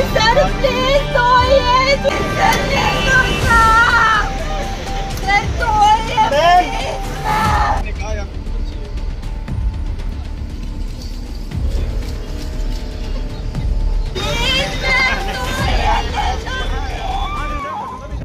Sir please छोड़िए, sir नहीं दूंगा, सर छोड़िए प्लीज।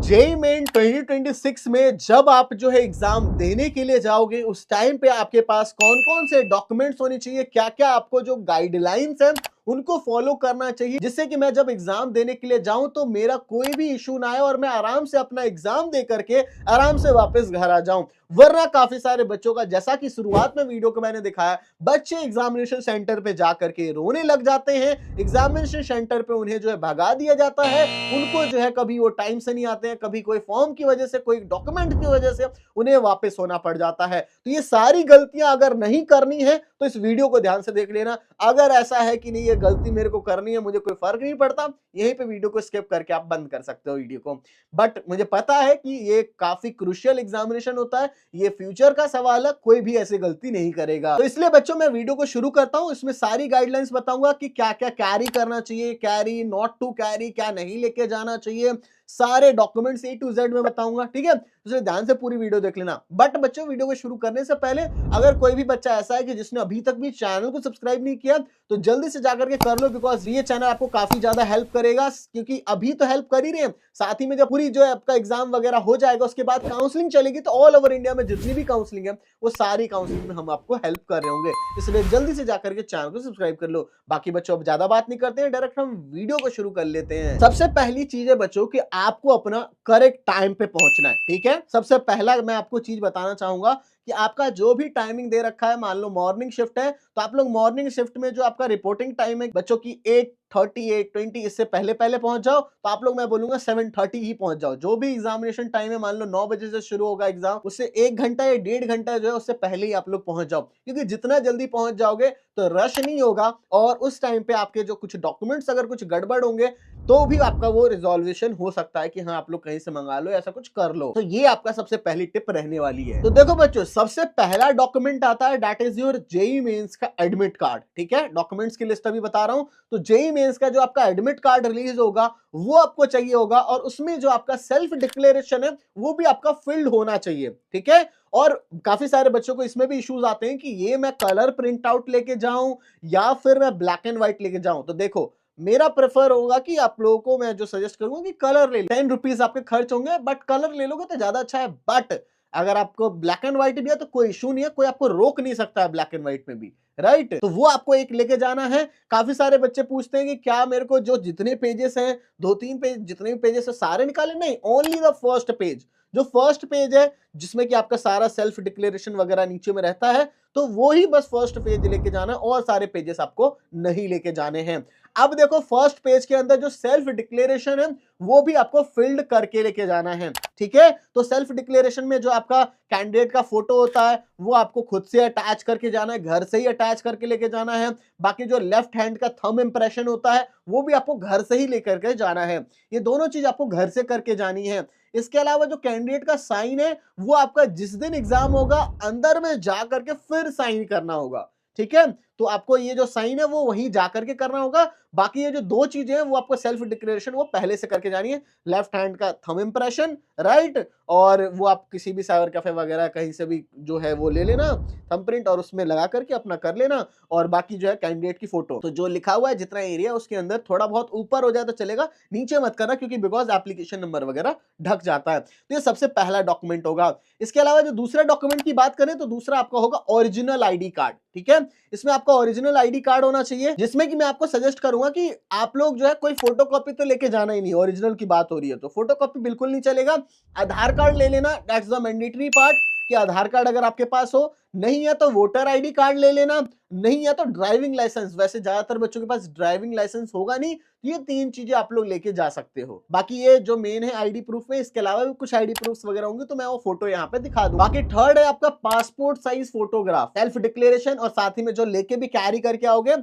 जेईई मेन 2026 में जब आप जो है एग्जाम देने के लिए जाओगे, उस टाइम पे आपके पास कौन कौन से डॉक्यूमेंट्स होने चाहिए, क्या क्या आपको जो गाइडलाइंस हैं उनको फॉलो करना चाहिए, जिससे कि मैं जब एग्जाम देने के लिए जाऊं तो मेरा कोई भी इशू ना आए और मैं आराम से अपना एग्जाम दे करके आराम से वापस घर आ जाऊं। वरना काफी सारे बच्चों का, जैसा कि शुरुआत में वीडियो को मैंने दिखाया, बच्चे एग्जामिनेशन सेंटर पे जाकर के रोने लग जाते हैं, एग्जामिनेशन सेंटर पे उन्हें जो है भगा दिया जाता है, उनको जो है कभी वो टाइम से नहीं आते हैं, कभी कोई फॉर्म की वजह से, कोई डॉक्यूमेंट की वजह से उन्हें वापस होना पड़ जाता है। तो ये सारी गलतियां अगर नहीं करनी है तो इस वीडियो को ध्यान से देख लेना। अगर ऐसा है कि नहीं ये गलती मेरे को करनी है, मुझे कोई फर्क नहीं पड़ता, यहीं पे वीडियो को स्किप करके आप बंद कर सकते हो वीडियो को। बट मुझे पता है कि ये काफी क्रूशियल एग्जामिनेशन होता है, ये फ्यूचर का सवाल है, कोई भी ऐसी गलती नहीं करेगा। तो इसलिए बच्चों मैं वीडियो को शुरू करता हूं। इसमें सारी गाइडलाइंस बताऊंगा कि क्या क्या कैरी करना चाहिए, कैरी नॉट टू कैरी, क्या नहीं लेके जाना चाहिए, सारे डॉक्यूमेंट्स A to Z में बताऊंगा, ठीक है। इसलिए ध्यान से पूरी वीडियो देख लेना। बट बच्चों वीडियो को शुरू करने से पहले अगर कोई भी बच्चा ऐसा है कि जिसने अभी तक भी चैनल को सब्सक्राइब नहीं किया तो जल्दी से जाकर के कर लो, बिकॉज ये चैनल आपको काफी ज्यादा हेल्प करेगा, क्योंकि अभी तो हेल्प कर ही रहे हैं, साथ ही में जब पूरी जो है आपका एग्जाम वगैरह हो जाएगा उसके बाद काउंसलिंग चलेगी, तो ऑल ओवर इंडिया में जितनी भी काउंसलिंग है वो सारी काउंसलिंग में हम आपको हेल्प कर रहे होंगे। इसलिए जल्दी से जाकर के चैनल को सब्सक्राइब कर लो। बाकी बच्चों अब ज्यादा बात नहीं करते हैं, डायरेक्ट हम वीडियो को शुरू कर लेते हैं। सबसे पहली चीज है बच्चों कि आपको अपना करेक्ट टाइम पे पहुंचना है, ठीक है। सबसे पहला मैं आपको चीज बताना चाहूंगा कि आपका जो भी टाइमिंग दे रखा है, मान लो मॉर्निंग शिफ्ट है तो आप लोग मॉर्निंग शिफ्ट में जो आपका रिपोर्टिंग टाइम है बच्चों की 8:30 8:20, इससे पहले पहले पहुंच जाओ। तो आप लोग, मैं बोलूंगा 7:30 ही पहुंच जाओ। जो भी एग्जामिनेशन टाइम है, मान लो 9 बजे से शुरू होगा एग्जाम, उससे 1 घंटा या 1.5 घंटा जो है उससे पहले ही आप लोग पहुंच जाओ, क्योंकि जितना जल्दी पहुंच जाओगे तो रश नहीं होगा और उस टाइम पे आपके जो कुछ डॉक्यूमेंट्स अगर कुछ गड़बड़ होंगे तो भी आपका वो रिजॉल्वेशन हो सकता है कि हाँ आप लोग कहीं से मंगा लो, ऐसा कुछ कर लो। तो ये आपका सबसे पहली टिप रहने वाली है। तो देखो बच्चों, सबसे पहला डॉक्यूमेंट आता है, that is your JEE Mains का एडमिट कार्ड, ठीक है। डॉक्यूमेंट्स की लिस्ट अभी बता रहा हूं। तो जेईई मेंस का जो आपका एडमिट कार्ड रिलीज होगा वो आपको चाहिए होगा, और उसमें जो आपका सेल्फ डिक्लेरेशन है वो भी आपका फिल्ड होना चाहिए, ठीक है। और काफी सारे बच्चों को इसमें भी इश्यूज आते हैं कि ये मैं कलर प्रिंट आउट लेके जाऊं या फिर मैं ब्लैक एंड व्हाइट लेके जाऊं। तो देखो, मेरा प्रेफर होगा कि आप लोगों को मैं जो सजेस्ट करूंगा कि कलर ले लो। 10 रुपीज आपके खर्च होंगे, बट कलर ले लोगे तो ज्यादा अच्छा है। बट अगर आपको ब्लैक एंड व्हाइट भी है तो कोई इशू नहीं है, कोई आपको रोक नहीं सकता है ब्लैक एंड व्हाइट में भी, राइट। तो वो आपको एक लेके जाना है। काफी सारे बच्चे पूछते हैं कि क्या मेरे को जो जितने पेजेस हैं, 2-3 पेज, जितने भी पेजेस है सारे निकाले? नहीं, ओनली द फर्स्ट पेज। जो फर्स्ट पेज है जिसमें कि आपका सारा सेल्फ डिक्लेरेशन वगैरह नीचे में रहता है, तो वो ही बस फर्स्ट पेज लेके जाना है, और सारे पेजेस आपको नहीं लेके जाने हैं। अब देखो, फर्स्ट पेज के अंदर जो सेल्फ डिक्लेरेशन है वो भी आपको फिल्ड करके लेके जाना है, ठीक है। तो सेल्फ डिक्लेरेशन में जो आपका कैंडिडेट का फोटो होता है वो आपको खुद से अटैच करके जाना है, घर से ही अटैच करके लेके जाना है। बाकी जो लेफ्ट हैंड का थंब इंप्रेशन होता है वो भी आपको घर से ही लेकर के जाना है। ये दोनों चीज आपको घर से करके जानी है। इसके अलावा जो कैंडिडेट का साइन है वो आपका जिस दिन एग्जाम होगा अंदर में जा करके फिर साइन करना होगा, ठीक है। तो आपको ये जो साइन है वो वहीं जाकर के करना होगा। बाकी ये जो 2 चीजें हैं वो आपको सेल्फ डिक्लेरेशन वो पहले से करके जानी है। लेफ्ट हैंड का थंब इंप्रेशन, राइट, और वो आप किसी भी साइबर कैफे वगैरह कहीं से भी जो है वो ले लेना थंब प्रिंट, और उसमें लगा करके अपना कर लेना। और बाकी जो है कैंडिडेट की फोटो, तो जो लिखा हुआ है जितना एरिया उसके अंदर थोड़ा बहुत ऊपर हो जाए तो चलेगा, नीचे मत करना, क्योंकि बिकॉज एप्लीकेशन नंबर वगैरह ढक जाता है। तो ये सबसे पहला डॉक्यूमेंट होगा। इसके अलावा जो दूसरा डॉक्यूमेंट की बात करें तो दूसरा आपका होगा ओरिजिनल आईडी कार्ड, ठीक है। इसमें आपका ओरिजिनल आईडी कार्ड होना चाहिए, जिसमें कि मैं आपको सजेस्ट करूंगा कि आप लोग जो है कोई फोटोकॉपी तो लेके जाना ही नहीं। ओरिजिनल की बात हो रही है तो फोटोकॉपी बिल्कुल नहीं चलेगा। आधार कार्ड ले लेना, दैट्स द मैंडेटरी पार्ट, कि आधार कार्ड अगर आपके पास हो, नहीं है तो वोटर आईडी कार्ड ले लेना, नहीं है तो ड्राइविंग लाइसेंस। वैसे ज्यादातर बच्चों के पास ड्राइविंग लाइसेंस होगा नहीं, ये 3 चीजें आप लोग लेके जा सकते हो। बाकी ये जो मेन है आईडी प्रूफ में, इसके अलावा भी कुछ आईडी प्रूफ्स वगैरह होंगे तो मैं वो फोटो यहाँ पे दिखा दूं। बाकी थर्ड है आपका passport size photograph, self declaration, और साथ ही में जो लेके भी कैरी करके आओगे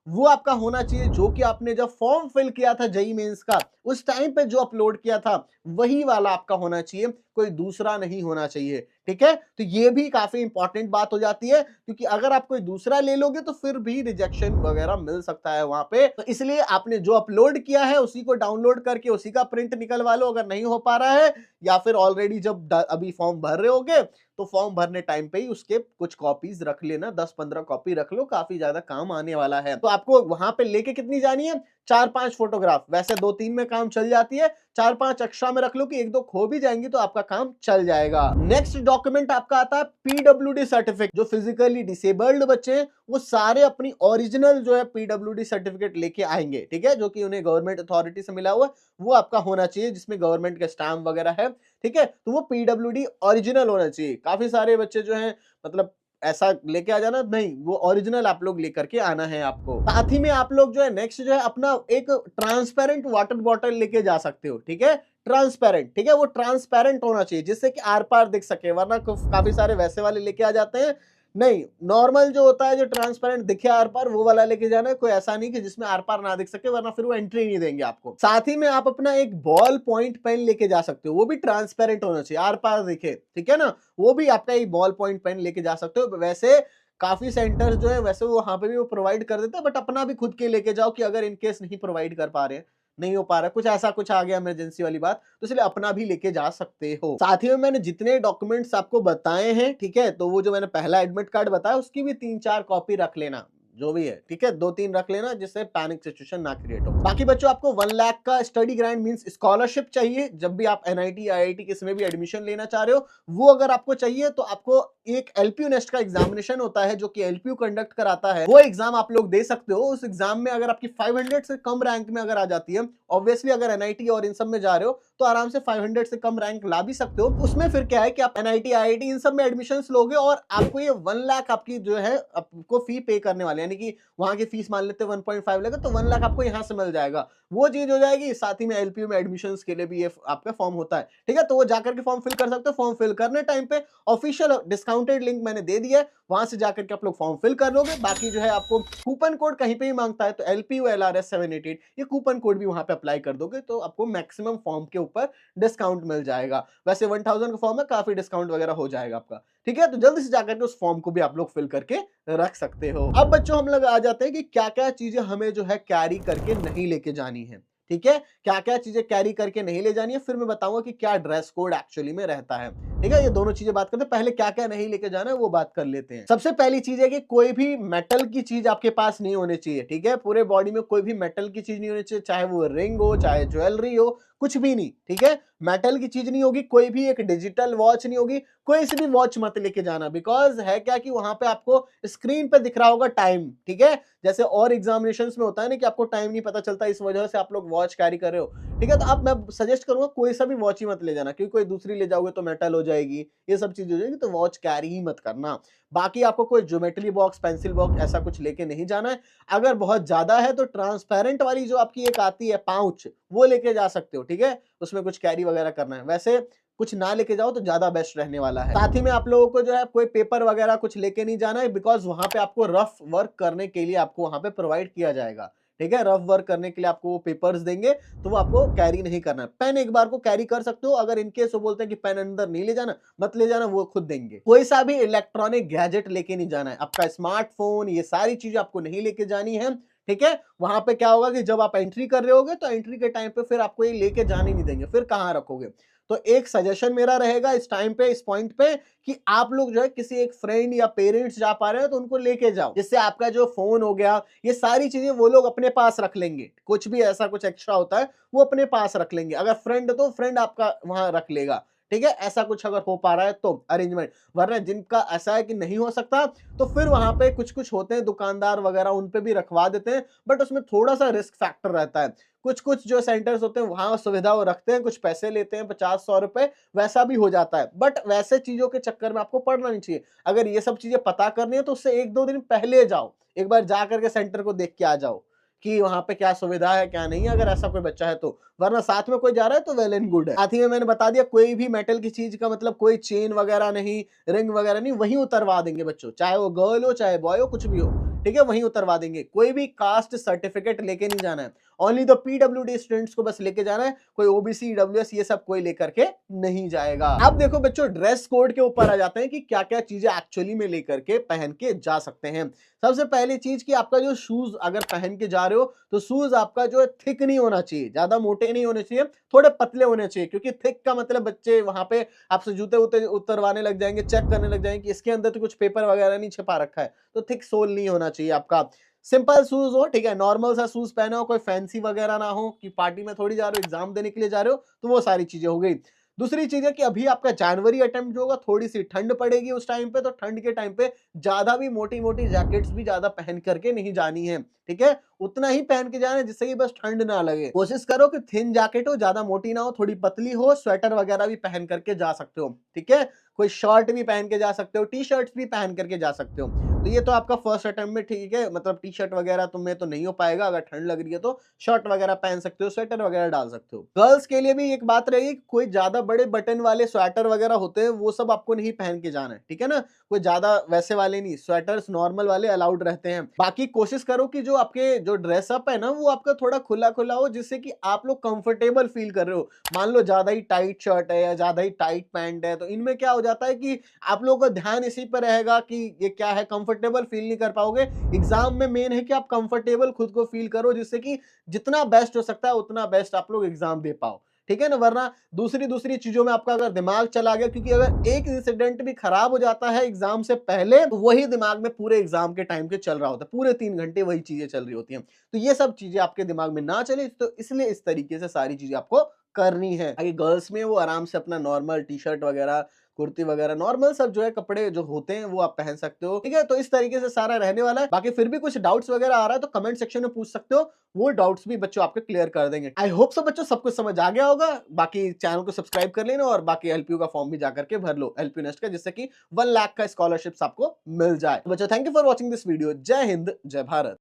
वो आपका होना चाहिए जो कि आपने जब फॉर्म फिल किया था जेईई मेंस का उस टाइम पे जो अपलोड किया था वही वाला आपका होना चाहिए, कोई दूसरा नहीं होना चाहिए, ठीक है। तो ये भी काफी इंपॉर्टेंट बात हो जाती है, क्योंकि अगर आप कोई दूसरा ले लोगे तो फिर भी रिजेक्शन वगैरह मिल सकता है वहां पे। तो इसलिए आपने जो अपलोड किया है उसी को डाउनलोड करके उसी का प्रिंट निकलवा लो अगर नहीं हो पा रहा है, या फिर ऑलरेडी जब अभी फॉर्म भर रहे होगे तो फॉर्म भरने टाइम पे ही उसके कुछ कॉपीज रख लेना, 10-15 कॉपी रख लो, काफी ज्यादा काम आने वाला है। तो आपको वहां पे लेके कितनी जानी है, 4-5 फोटोग्राफ, वैसे 2-3 में काम चल जाती है, 4-5 एक्स्ट्रा में रख लो कि 1-2 खो भी जाएंगी तो आपका काम चल जाएगा। नेक्स्ट डॉक्यूमेंट आपका आता है पीडब्ल्यूडी सर्टिफिकेट। जो फिजिकली डिसेबल्ड बच्चे हैं वो सारे अपनी ओरिजिनल जो है पीडब्ल्यूडी सर्टिफिकेट लेके आएंगे, ठीक है, जो कि उन्हें गवर्नमेंट अथॉरिटी से मिला हुआ वो आपका होना चाहिए, जिसमें गवर्नमेंट का स्टैम्प वगैरह है, ठीक है। तो वो पीडब्ल्यूडी ओरिजिनल होना चाहिए। काफी सारे बच्चे जो हैं मतलब ऐसा लेके आ जाना नहीं, वो ओरिजिनल आप लोग लेकर के आना है आपको। साथ ही में आप लोग जो है नेक्स्ट जो है अपना एक ट्रांसपेरेंट वाटर बॉटल लेके जा सकते हो, ठीक है, ट्रांसपेरेंट, ठीक है, वो ट्रांसपेरेंट होना चाहिए जिससे कि आर पार दिख सके, वरना काफी सारे वैसे वाले लेके आ जाते हैं। नहीं, नॉर्मल जो होता है जो ट्रांसपेरेंट दिखे आर पार वो वाला लेके जाना है, कोई ऐसा नहीं कि जिसमें आर पार ना दिख सके, वरना फिर वो एंट्री नहीं देंगे आपको। साथ ही में आप अपना एक बॉल पॉइंट पेन लेके जा सकते हो, वो भी ट्रांसपेरेंट होना चाहिए, आर पार दिखे, ठीक है ना, वो भी आपका एक बॉल पॉइंट पेन लेके जा सकते हो। वैसे काफी सेंटर्स जो है वैसे वो वहां पे भी वो प्रोवाइड कर देते हैं, बट अपना भी खुद के लेके जाओ कि अगर इनकेस नहीं प्रोवाइड कर पा रहे हैं, नहीं हो पा रहा, कुछ ऐसा कुछ आ गया इमरजेंसी वाली बात, तो इसलिए अपना भी लेके जा सकते हो। साथ ही में मैंने जितने डॉक्यूमेंट्स आपको बताए हैं, ठीक है, तो वो जो मैंने पहला एडमिट कार्ड बताया उसकी भी 3-4 कॉपी रख लेना, जो भी है, ठीक है, 2-3 रख लेना जिससे पैनिक सिचुएशन ना क्रिएट हो। बाकी बच्चों आपको 1 लाख का स्टडी ग्रांट मींस स्कॉलरशिप चाहिए जब भी आप एनआईटी आईआईटी किसी में भी एडमिशन लेना चाह रहे हो, वो अगर आपको चाहिए तो आपको एक एलपीयू नेस्ट का एग्जामिनेशन होता है जो कि एलपीयू कंडक्ट कराता है, वो एग्जाम आप लोग दे सकते हो। उस एग्जाम में अगर आपकी 500 से कम रैंक में अगर आ जाती है, ऑब्वियसली अगर एनआईटी और इन सब में जा रहे हो तो आराम से 500 से कम रैंक ला भी सकते हो। उसमें फिर क्या है कि आप एनआईटी आईआईटी इन सब में एडमिशन लोगे और आपको ये 1 लाख आपकी जो है आपको फी पे करने वाले, यानी कि वहां की फीस मान लेते हैं 1.5 लाख, तो 1 लाख आपको यहाँ से मिल जाएगा, वो चीज हो जाएगी। साथ ही में एलपीयू में एडमिशंस के लिए भी ये आपका फॉर्म होता है, ठीक है, तो वो जाकर के फॉर्म फिल कर सकते हो। फॉर्म फिल करने टाइम पे ऑफिशियल डिस्काउंटेड लिंक मैंने दे दिया है, वहां से जाकर के आप लोग फॉर्म फिल कर लोगे। बाकी जो है आपको कूपन कोड कहीं पे ही मांगता है तो LPULRS788 ये कूपन कोड भी वहां पे अप्लाई कर दोगे तो आपको मैक्सिमम फॉर्म के ऊपर डिस्काउंट मिल जाएगा। वैसे 1000 का फॉर्म है, काफी डिस्काउंट वगैरह हो जाएगा आपका, ठीक है, तो जल्दी से जाकर के उस फॉर्म को भी आप लोग फिल करके रख सकते हो। अब बच्चों हम लोग आ जाते हैं कि क्या क्या चीजें हमें जो है कैरी करके नहीं लेके जानी है, ठीक है, क्या क्या चीजें कैरी करके नहीं ले जानी है, फिर मैं बताऊंगा कि क्या ड्रेस कोड एक्चुअली में रहता है, ठीक है, ये दोनों चीजें बात करते हैं। पहले क्या क्या नहीं लेके जाना है वो बात कर लेते हैं। सबसे पहली चीज है कि कोई भी मेटल की चीज आपके पास नहीं होनी चाहिए, ठीक है, पूरे बॉडी में कोई भी मेटल की चीज नहीं होनी चाहिए, चाहे वो रिंग हो चाहे ज्वेलरी हो, कुछ भी नहीं, ठीक है, मेटल की चीज नहीं होगी, कोई भी एक डिजिटल वॉच नहीं होगी, कोई सी भी वॉच मत लेके जाना। बिकॉज है क्या कि वहां पे आपको स्क्रीन पे दिख रहा होगा टाइम, ठीक है, जैसे और एग्जामिनेशंस में होता है ना कि आपको टाइम नहीं पता चलता, इस वजह से आप लोग वॉच कैरी कर रहे हो, ठीक है, तो आप मैं सजेस्ट करूंगा कोई सा भी वॉच ही मत ले जाना, क्योंकि कोई दूसरी ले जाओगे तो मेटल हो जाएगी, ये सब चीज हो जाएगी, तो वॉच कैरी ही मत करना। बाकी आपको कोई ज्योमेट्री बॉक्स पेंसिल बॉक्स ऐसा कुछ लेके नहीं जाना है। अगर बहुत ज्यादा है तो ट्रांसपेरेंट वाली जो आपकी एक आती है पाउच वो लेके जा सकते हो, ठीक है, उसमें कुछ कैरी वगैरह करना है, वैसे कुछ ना लेके जाओ तो ज्यादा बेस्ट रहने वाला है। साथ ही में आप लोगों को जो है कोई पेपर वगैरह कुछ लेके नहीं जाना है, बिकॉज वहां पे आपको रफ वर्क करने के लिए आपको वहां पे प्रोवाइड किया जाएगा, ठीक है, रफ वर्क करने के लिए आपको वो पेपर्स देंगे तो वो आपको कैरी नहीं करना है। पेन एक बार को कैरी कर सकते हो, अगर इनकेस वो बोलते हैं कि पेन अंदर नहीं ले जाना मत ले जाना, वो खुद देंगे। कोई सा भी इलेक्ट्रॉनिक गैजेट लेके नहीं जाना है, आपका स्मार्टफोन ये सारी चीजें आपको नहीं लेके जानी है, ठीक है। वहां पे क्या होगा कि जब आप एंट्री कर रहे होगे तो एंट्री के टाइम पे फिर आपको ये लेके जाने नहीं देंगे, फिर कहाँ रखोगे। तो एक सजेशन मेरा रहेगा इस टाइम पे, इस पॉइंट पे, कि आप लोग जो है किसी एक फ्रेंड या पेरेंट्स जा पा रहे हैं तो उनको लेके जाओ, जिससे आपका जो फोन हो गया ये सारी चीजें वो लोग अपने पास रख लेंगे, कुछ भी ऐसा कुछ एक्स्ट्रा होता है वो अपने पास रख लेंगे। अगर फ्रेंड तो फ्रेंड आपका वहां रख लेगा, ठीक है, ऐसा कुछ अगर हो पा रहा है तो अरेंजमेंट। वरना जिनका ऐसा है कि नहीं हो सकता तो फिर वहां पे कुछ कुछ होते हैं दुकानदार वगैरह, उन पे भी रखवा देते हैं, बट उसमें थोड़ा सा रिस्क फैक्टर रहता है। कुछ कुछ जो सेंटर्स होते हैं वहां सुविधा वो रखते हैं, कुछ पैसे लेते हैं 50-100 रुपए, वैसा भी हो जाता है, बट वैसे चीजों के चक्कर में आपको पड़ना नहीं चाहिए। अगर ये सब चीजें पता करनी है तो उससे 1-2 दिन पहले जाओ, एक बार जा करके सेंटर को देख के आ जाओ कि वहां पे क्या सुविधा है क्या नहीं है, अगर ऐसा कोई बच्चा है तो। वरना साथ में कोई जा रहा है तो वेल एंड गुड है। साथ ही में मैंने बता दिया कोई भी मेटल की चीज का मतलब कोई चेन वगैरह नहीं, रिंग वगैरह नहीं, वहीं उतरवा देंगे बच्चों, चाहे वो गर्ल हो चाहे बॉय हो, कुछ भी हो, ठीक है, वहीं उतरवा देंगे। कोई भी कास्ट सर्टिफिकेट लेके नहीं जाना है, ओनली द पीडब्ल्यूडी स्टूडेंट्स को बस लेके जाना है, कोई ओबीसी ईडब्ल्यूएस ये सब कोई लेकर के नहीं जाएगा। अब देखो बच्चों, ड्रेस कोड के ऊपर आ जाते हैं कि क्या क्या चीजें एक्चुअली में लेकर के पहन के जा सकते हैं। सबसे पहली चीज कि आपका जो शूज अगर पहन के जा रहे हो तो शूज आपका जो है थिक नहीं होना चाहिए, ज्यादा मोटे नहीं होने चाहिए, थोड़े पतले होने चाहिए, क्योंकि थिक का मतलब बच्चे वहां पे आपसे जूते उतरवाने लग जाएंगे, चेक करने लग जाएंगे कि इसके अंदर तो कुछ पेपर वगैरह नहीं छिपा रखा है, तो थिक सोल नहीं होना चाहिए आपका। सिंपल शूज हो, ठीक है, नॉर्मल सा शूज पहने हो, कोई फैंसी वगैरह ना हो कि पार्टी में थोड़ी जा रहे हो, एग्जाम देने के लिए जा रहे हो, तो वो सारी चीजें हो गई। दूसरी चीज है कि अभी आपका जनवरी अटेम्प्ट जो होगा, थोड़ी सी ठंड पड़ेगी उस टाइम पे, तो ठंड के टाइम पे ज्यादा भी मोटी मोटी जैकेट्स भी ज्यादा पहन करके नहीं जानी है, ठीक है, उतना ही पहन के जाना है जिससे कि बस ठंड ना लगे। कोशिश करो कि थिन जैकेट हो, ज्यादा मोटी ना हो, थोड़ी पतली हो, स्वेटर वगैरह भी पहन करके जा सकते हो, ठीक है, कोई शर्ट भी पहन के जा सकते हो, टी शर्ट्स भी पहन करके जा सकते हो। तो ये तो आपका फर्स्ट अटेम्प्ट में ठीक है, मतलब टी शर्ट वगैरह तुम्हें तो नहीं हो पाएगा, अगर ठंड लग रही है तो शर्ट वगैरह पहन सकते हो, स्वेटर वगैरह डाल सकते हो। गर्ल्स के लिए भी एक बात रहेगी, कोई ज्यादा बड़े बटन वाले स्वेटर वगैरह होते हैं वो सब आपको नहीं पहन के जाना है, ठीक है ना, कोई ज्यादा वैसे वाले नहीं, स्वेटर्स नॉर्मल वाले अलाउड रहते हैं। बाकी कोशिश करो कि जो आपके जो ड्रेसअप है ना वो आपका थोड़ा खुला खुला हो, जिससे कि आप लोग कंफर्टेबल फील कर रहे हो। मान लो ज्यादा ही टाइट शर्ट है या ज्यादा ही टाइट पैंट है, तो इनमें क्या हो जाता है कि आप लोगों का ध्यान इसी पर रहेगा कि ये क्या है, कंफर्टेबल फील नहीं कर पाओगे। एग्जाम में मेन है कि आप कंफर्टेबल खुद को फील करो, जिससे कि जितना बेस्ट हो सकता है उतना बेस्ट आप लोग एग्जाम दे पाओ, ठीक है ना, वरना दूसरी चीजों में आपका अगर दिमाग चला गया, क्योंकि अगर एक इंसिडेंट भी खराब हो जाता है एग्जाम से पहले तो वही दिमाग में पूरे एग्जाम के टाइम के चल रहा होता है, पूरे 3 घंटे वही चीजें चल रही होती हैं। तो ये सब चीजें आपके दिमाग में ना चले, तो इसलिए इस तरीके से सारी चीजें आपको करनी है। आगे गर्ल्स में वो आराम से अपना नॉर्मल टी शर्ट वगैरह, कुर्ती वगैरह, नॉर्मल सब जो है कपड़े जो होते हैं वो आप पहन सकते हो, ठीक है। तो इस तरीके से सारा रहने वाला है। बाकी फिर भी कुछ डाउट्स वगैरह आ रहा है तो कमेंट सेक्शन में पूछ सकते हो, वो डाउट्स भी बच्चों आपके क्लियर कर देंगे। आई होप सो बच्चों सब कुछ समझ आ गया होगा। बाकी चैनल को सब्सक्राइब कर लेना और बाकी एलपीयू का फॉर्म भी जाकर के भर लो, एलपीयू नेस्ट का, जिससे कि 1 लाख का स्कॉलरशिप आपको मिल जाए। तो बच्चों thank you for watching this video. जय हिंद, जय भारत।